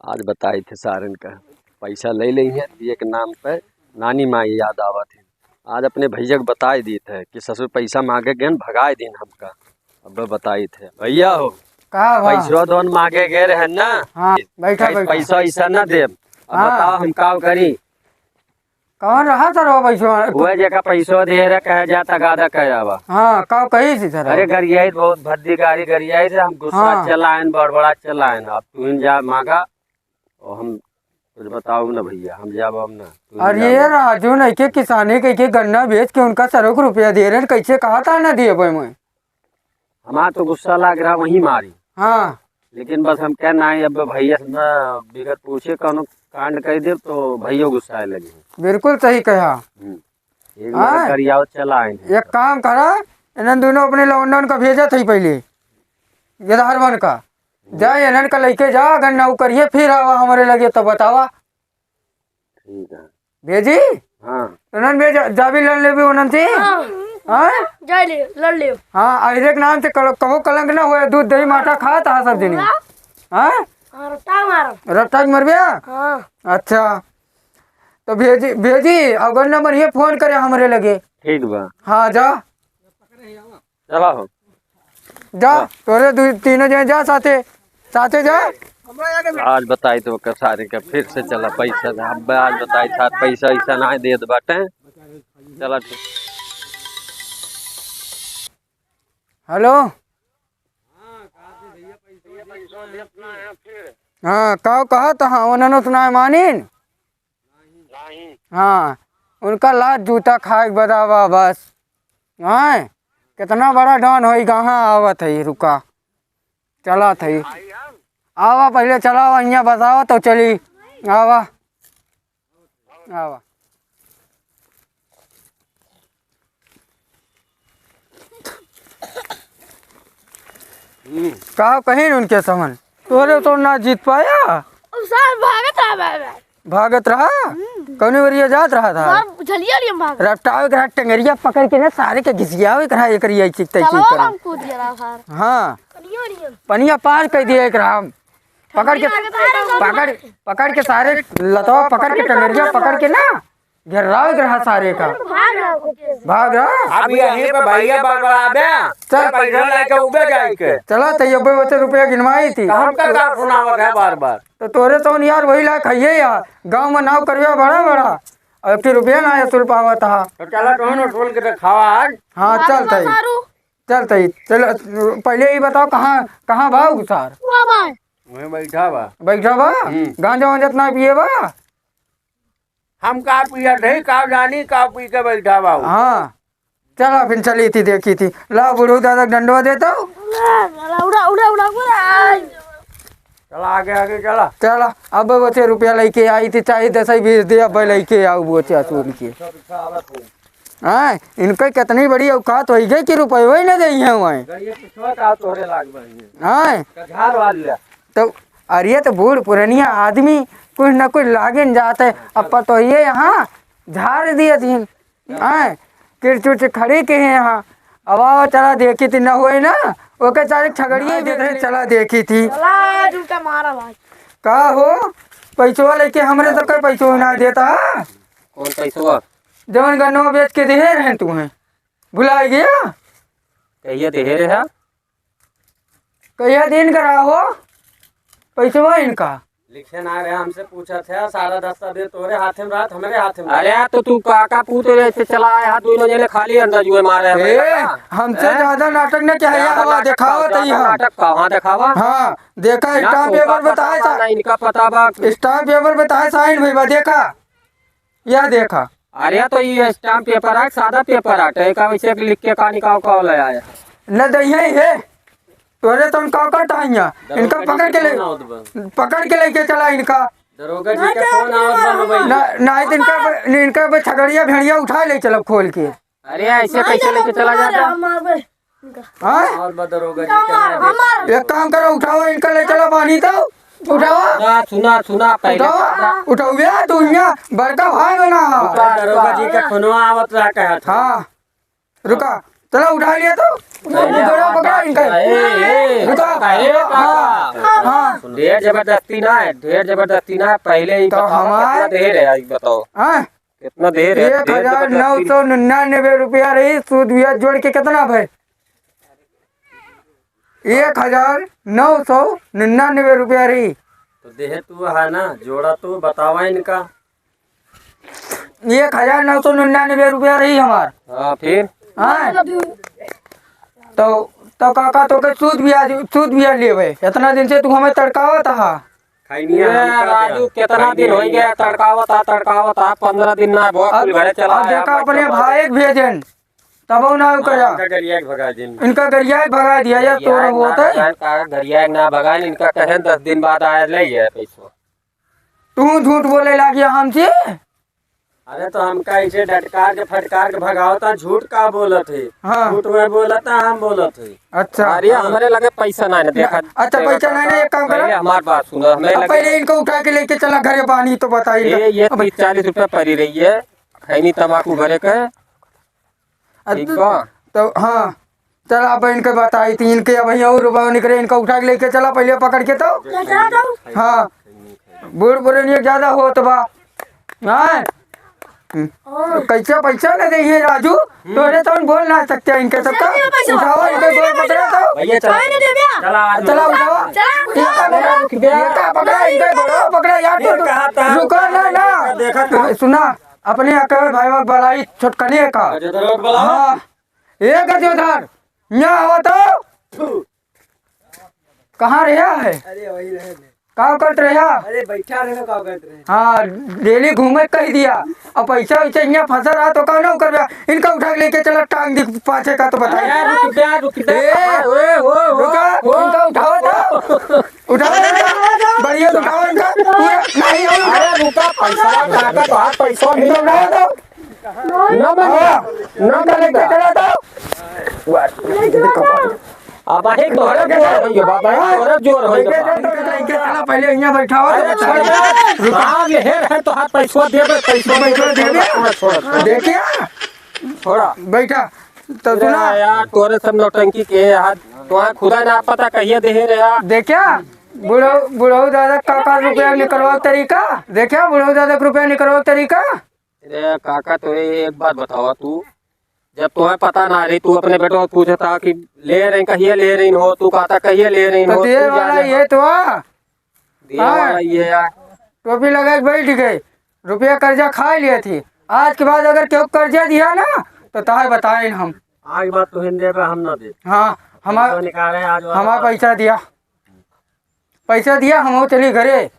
आज बताए थे सारन का पैसा ले ली है दिए के नाम पे नानी माँ याद आवा थी। आज अपने भैया को बताए दिए थे कि ससुर पैसा मांगे गए भगाए दिन हमका। अब बताई थे भैया हो पैसा दोन मांगे गए रहे ना। हाँ, बैठा बैठा पैसा ऐसा ना दे। अब बताओ हम का करी। कौन रहा था रो पैसा वह जगह पैसा दे रहा कह जाता गादा कह जावा। हाँ का कही थी सर। अरे गरियाई बहुत भद्दी गाड़ी गरियाई से हम गुस्सा हाँ। चलाएं बड़बड़ा चलाएं। अब तू जा मांगा और हम कुछ बताओ ना भैया हम जाब हम ना। अरे ये राजू नहीं के किसाने के गन्ना बेच के उनका सरों को रुपया दे रहे कैसे कहा था ना दिए भाई मैं। हमारा तो गुस्सा लग रहा वही मारी। हाँ लेकिन बस हम कहना है अब भैया से ना बिगड़ पूछे कौन कांड कर दे तो भैया गुस्सा लगे। बिल्कुल सही कहा। एक बार करियाओ चला एक काम करा इन दोनों अपने लौंडन का भेजा थी पहले गिरहरवन का जा इन्हन का लेके जा अगर नौ करिए फिर आवा हमारे लगे तो बतावा। ठीक है भेजी। हाँ उन्हन भेजा जा भी लड़ ले भी उन्हन से। हाँ जा ले लड़ ले। हाँ अहिरे के नाम से कहो कलंक ना हुए दूध दही माठा खा था सब दिन। हाँ रट्टा मार रट्टा मर गया। हाँ अच्छा तो भेजी भेजी अगर नंबर ये फोन करे हमारे लगे। ठीक बा। हाँ जा चला हो जा तोरे तीनों जने जा साथे साथे जा। आज बताई तो सारे का फिर से चला पैसा अब आज बताई था पैसा ऐसा ना दे बाटे। चला ठीक। हेलो हाँ कहा था हाँ उन्होंने सुना है मानिन। हाँ उनका लात जूता खाए बतावा बस। हाँ कितना बड़ा डॉन हो कहाँ आवत है रुका चला थी आवा पहले चला यहाँ बतावा तो चली आवा आवा। कहा कहीं उनके समन तोरे तो ना जीत पाया। भागत रहा कौन वरिया जात रहा था रफ्ताव करा टंगरिया पकड़ के ना सारे के घिसियावे करा एक रिया चिकते चिक। हाँ पनिया पार कर दिया एक राम पकड़ के सारे लतवा पकड़ के टंगरिया पकड़ के ना घेराव रहा सारे का भाग रहा। अब यहीं पे भैया बड़बड़ाबे चल पैसा लेके उबे जाए के चला तो 90 रुपया गिनवाई थी। हम का सुनावत है बार बार तो तोरे तो यार वही लायक है यार गांव में नाव करवा बड़ा बड़ा अब फिर रुपया ना सुल पावा था। तो चला तो सुन के खावा आज। हाँ चलते चल पहले ही बताओ कहाँ कहाँ भाव सार वहीं बैठा बा गांजा वांजा ना पिए बा। हम का पिया नहीं का जानी का पी के बैठा बा। हाँ चला फिर चली थी देखी थी ला बुढ़ू दादा डंडवा देता चला आगे आगे चला चला अब बच्चे रुपया लेके आई थी चाहे 10 20 दे अब लेके आओ बच्चे सुन के। हाँ इनका कितनी बड़ी औकात हो गई कि रुपये वही ना दे हाँ तो अरे तो बूढ़ पुरानिया आदमी कुछ न कुछ लागे जाते अब तो ये यहाँ झाड़ दिए थी। हाँ किरचुट खड़ी के हैं यहाँ अब चला देखी थी ना हुए ना ओके सारे छगड़िए देखे चला देखी थी का हो पैसवा लेके हमरे तो कोई पैसो ना देता। कौन पैसा जवन गन्नो बेच के दे रहे तू है भुला गया कहिए दे रहे कहिया दिन करा हो पैसवा इनका लिखे ना रहे हमसे पूछा था सारा दस्तावेज तोरे हाथ में रहा हमारे हाथ में। अरे तो तू काका पूछ रहे से चला आया दोनों जने खाली अंदर जुए मारे हमसे ज्यादा नाटक ने क्या हवा दिखावा नाटक कहाँ दिखावा। हाँ देखा स्टाम्प पेपर बताया इनका पता बा स्टाम्प पेपर बताया साइन भैया देखा यह देखा। अरे तो ये स्टाम्प पेपर है सादा पेपर है का वैसे लिख के कहानी का ले आया न दही है तोरे तो उनका टाइया इनका पकड़ के लेके चला इनका दरोगा जी का फोन आवत ना इनका छगड़िया भेड़िया उठा ले चलो खोल के। अरे ऐसे कैसे लेके चला जाता। हाँ दरोगा जी एक काम करो उठाओ इनका ले चलो पानी तो उठाओ सुना पहले उठाओ भैया तू यहाँ बड़का भाई बना दरोगा जी का फोन आवत रहा। हाँ रुका चलो उठा लिया तो थोड़ा पकड़ा इनका रुको हाँ ढेर जबरदस्ती ना है, ढेर जबरदस्ती ना है। पहले ही तो बताओ हमारे- कितना देर है, बताओ हाँ कितना देर है। 1999 रुपया रही, सूद ब्याज जोड़ के कितना भाई? 1999 रुपया रही। तो देह तू है ना, जोड़ा तू बतावा इनका। 1999 रुपया रही हमार। हाँ फिर हाँ तो काका तो के सूद ब्याज लेवे। इतना दिन से तू हमें तड़कावत हा। खाई नहीं ये है राजू कितना दिन हो गया तड़कावता 15 दिन ना बहुत कुल घरे चला अब आया, देखा अपने पैसा भाई के भेजन तब ना करा, भगा दिन। इनका गरिया भगा दिया यार। तोरा होता है घरिया ना भगाए, इनका कहे 10 दिन बाद आया ले है पैसा। तू झूठ बोले लागिया हमसे। अरे तो हमका ऐसे डटकार के फटकार के भगावता, झूठ का बोलत है? हाँ झूठ में बोलता, हम बोलत है। अच्छा अरे हमारे लगे पैसा ना है, देखा अच्छा पैसा नहीं है, एक काम करो पहले हमारी बात सुनो। हमें अब लगे पहले इनको उठा के लेके चला घरे पानी तो बताइए। ये 30-40 रुपया पड़ी रही है, खैनी तम्बाकू भरे के ठीक बा। तो हाँ चल अब इनके बताई थी, इनके अब और रुपया निकले, इनका उठा के लेके चला पहले पकड़ के। तो चला दो। हाँ बूढ़ बुढ़े ज्यादा होत बा। हाँ कैसे पैसा न दे राजू, तोरे तो बोल ना सकते इनके सबका। उठाओ इनके गोल पकड़ा तो भैया चला चला उठाओ इनका पकड़ा, इनके गोल पकड़ा यार। तो रुको ना सुना, अपने अकेले भाई बड़ाई छोटकने का। हाँ एक गजोधर यहाँ हो तो कहाँ रहा है? का करत रहा? अरे बैठा रहना का करत रहे। हाँ डेली घूमे कह दिया। अब पैसा वैसा यहाँ फंसा रहा तो कहना कर इनका उठा के लेके चला टांग दी पाछे का। तो बताइए इनका उठाओ तो उठाओ बढ़िया उठाओ इनका नहीं अरे रुका पैसा इनका उठाओ तो ना लेके चला तो अब आहे तोरे जोर भैया बाबा तोरे जोर भैया पहले यहाँ बैठा रुका ले है तो हाथ पैसा देबे छोड़ देखिए छोड़ा बैठा तो सुना यार तोरे सब नौटंकी के हाथ तो खुदा ना पता कहिए दे रे यार। देखिया बुढ़ऊ दादा का रुपया निकलवा तरीका। देखिया बुढ़ऊ दादा का रुपया निकलवा तरीका। अरे काका तो एक बात बतावा, तू जब तुम्हें पता ना रही तू अपने बेटों से पूछता कि ले रही कहिए ले रही हो, तू कहता कहिए ले रही तो हो। दे वाला ये तो दिए वाला ये यार टोपी लगा के बैठ गए, रुपया कर्जा खा लिए थी। आज के बाद अगर क्यों कर्जा दिया ना तो ताहे बताए हम। आज बात तो हिंदे पे हम ना दे। हाँ हमारा निकाले आज पैसा दिया हम चली घरे,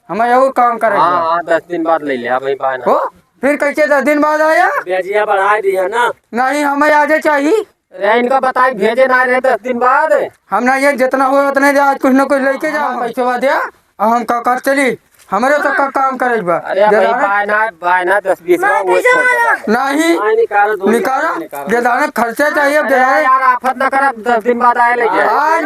हमें और काम करेंगे। हाँ 10 दिन बाद ले लिया भाई बाय हो फिर कैसे 10 दिन बाद आया? बेजिया बढ़ा दिया ना। नहीं हमें आज चाहिए। अरे इनका बताई भेजे ना रहे 10 दिन बाद। हम ना ये जितना हो उतने दे, आज कुछ न कुछ लेके जाओ पैसा दिया हम का कर चली हमारे तो का काम करे अरे भाई बाय ना 10-20 नहीं निकाला गेदाना खर्चा चाहिए। यार आफत ना कर 10 दिन बाद आए ले आज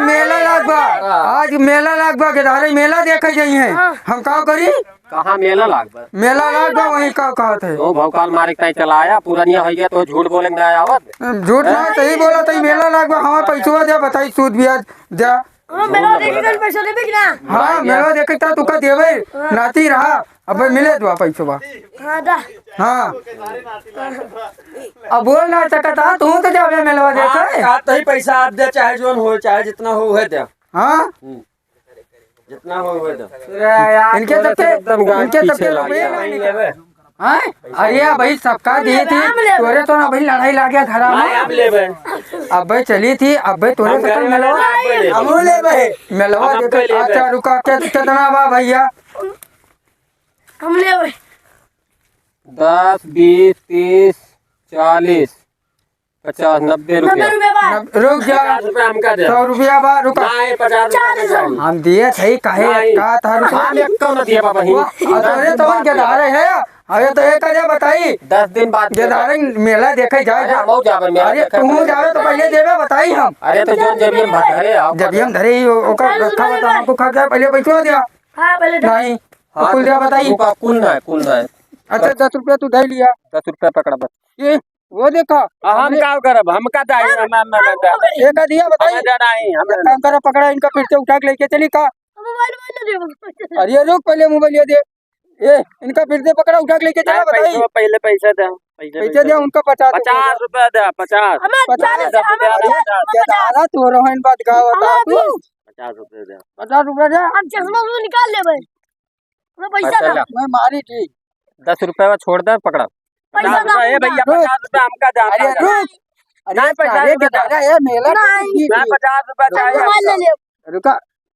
मेला लगभग गेदारे मेला देखे जाइए। हम का करी? कहाँ मेला मेला लगभग वही का कहते तो भौकाल मारे कहीं चलाया पुरानिया हो गया तो झूठ बोलेंगे आवत झूठ ना सही बोला तो मेला लगभग हमारे पैसा दे बताई सूद ब्याज दे। मेरा देखे पैसा देबे कि ना? हाँ मेला देखे तू का देवे नाती रहा अब मिले तो पैसा। हां दा। हाँ अब बोल ना सकता तू तो जावे मेलवा देखे। तो ही पैसा आप दे, चाहे जोन हो चाहे जितना हो है दे। हाँ जितना हो दे। इनके सबके रुपये हाँ अरे भाई सबका दी थी तोरे तो ना भाई लड़ाई ला गया घरा में। अब भाई चली थी अब भाई तोरे से मेलवा देखे। अच्छा रुका कितना बा भैया? हम ले 10 20 30 40 50 90 रुपया रुक जा 100 रुपया बा रुका हम दिए थे कहे का था रुका दिया बाबा ही अरे तो उनके धारे है। अरे तो एक हजार बताई 10 दिन बाद गेदारे मेला देखे जाए। अरे तू जावे तो पहले देवे बताई हम। अरे तो जो जब हम भरे जब हम धरे ओकर रखा बता हमको खा गया पहले पैसा दिया हां पहले नहीं कुल दिया बताई। कुल ना है अच्छा 10 रुपया तू दे लिया 10 रुपया पकड़ा बस ये वो देखो हम का करब हम का दाई एक दिया बताइए एक काम करो पकड़ा इनका फिर से उठा के लेके चली का मोबाइल दे अरे रुक पहले मोबाइल ये दे ये इनका फिर से पकड़ा उठा के लेके चला बताइए पहले पैसा दे पैसे दे उनका 50 रुपया दे 50 ज्यादा तो रोहन बात का बता तू 50 रुपया दे 50 रुपया दे अब चश्मा वो निकाल ले भाई मैं पैसा पैसा दा ला। मैं मारी थी 10 रुपया में छोड़ दे पकड़ा पैसा 50 रुपया भैया 50 रुपया हमका अरे जाता रुक अरे नहीं, 50 सारे रुपया के दादा ये मेला नहीं। 50 रुपया चाहिए मोबाइल ले ले रुका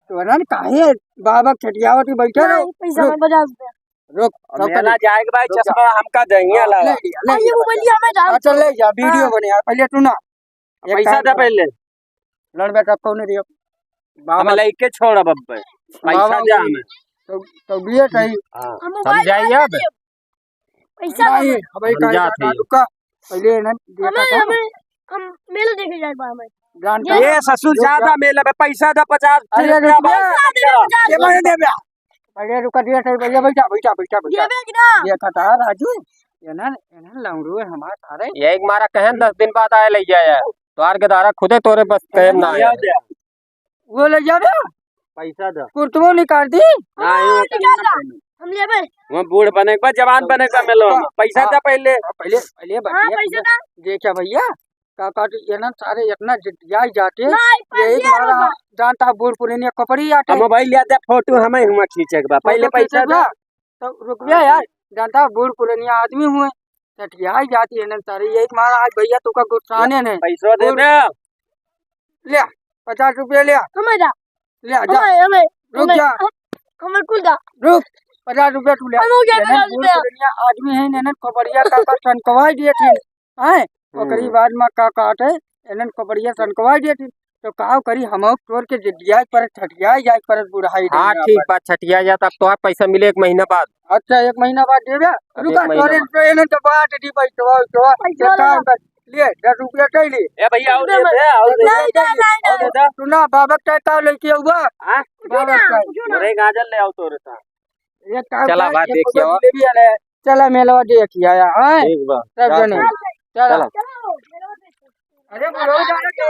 तो ना काहे बाबा छटियावती बैठे रहो नहीं पैसा में 50 रुपया रुक मेला जाएगा भाई चश्मा हमका देंगे ले लगा लिया ले ये मोबाइल लिया मैं जा अच्छा ले जा वीडियो बने यार पहले तू ना पैसा दे पहले लड़ बेटा कौन दियो हम लेके छोड़ अब पैसा दे हमें तो बिये सही हम मोबाइल समझाइए अब पैसा नहीं अबे का समझाते हैं। रुका पहले ना देखा था हमें हम मेला देखे जाए बा हमें जानता ये ससुर ज्यादा मेला में पैसा दे 50 अरे रुपया रुक भाई। ये मैंने दे दिया पहले रुका दिया सही भैया बैठा बैठा बैठा बैठा देबे कि ना ये कटा राजू ये ना लंगड़ू है हमारे सारे ये एक मारा कहन 10 दिन बाद आए ले जाए तोहार के दारा खुदे तोरे बस कहन ना आए। वो ले जावे पैसा दे कुर्तवो निकाल दी हम लेबे वो बूढ़ बने के बाद जवान बने का मिलो पैसा दे पहले पहले पहले हां पैसा दा देखा भैया काका ये ना सारे इतना जाई जाते नहीं ये एक पैसा मारा जानता बूढ़ पुरानी कपड़ी आटे हम मोबाइल लिया दे फोटो हमें हुआ खींचे के बाद पहले पैसा दे तो रुक गया यार जानता बूढ़ पुरानी आदमी हुए चटिया जाती है ना सारे ये एक मारा आज भैया तू का गुस्साने ने पैसा दे दे ले 50 रुपया ले हमें दा ले जा हमें रुक जा हमें कुल दा रुक 50 रुपया तू ले हम हो गया ये ना 50 बूढ़ रुपया पुरानिया आदमी है ने कपड़िया का सनकवा दिए थे हैं ओकरी बाद में का काटे एनन कपड़िया सनकवा दिए थे तो काव करी हम तोर के जिया पर छटिया जाए पर बुढ़ाई हाँ ठीक बात छटिया जाता अब तो पैसा मिले 1 महीना बाद अच्छा 1 महीना बाद देबे रुका महीना तोरे तो एनन तो बात दी पैसा पैसा काम कर ले 10 रुपया कह ले ए भैया और दे दे और दे नहीं और दे दे तू ना बाबा का का लेके हुआ हां बाबा का मोरे गाजर ले आओ तोरे सा ये काम चला बात देखिए और। चला मेलवा देख आया हां ठीक बा सब जने चला चलो अरे बुढ़ऊ जाने के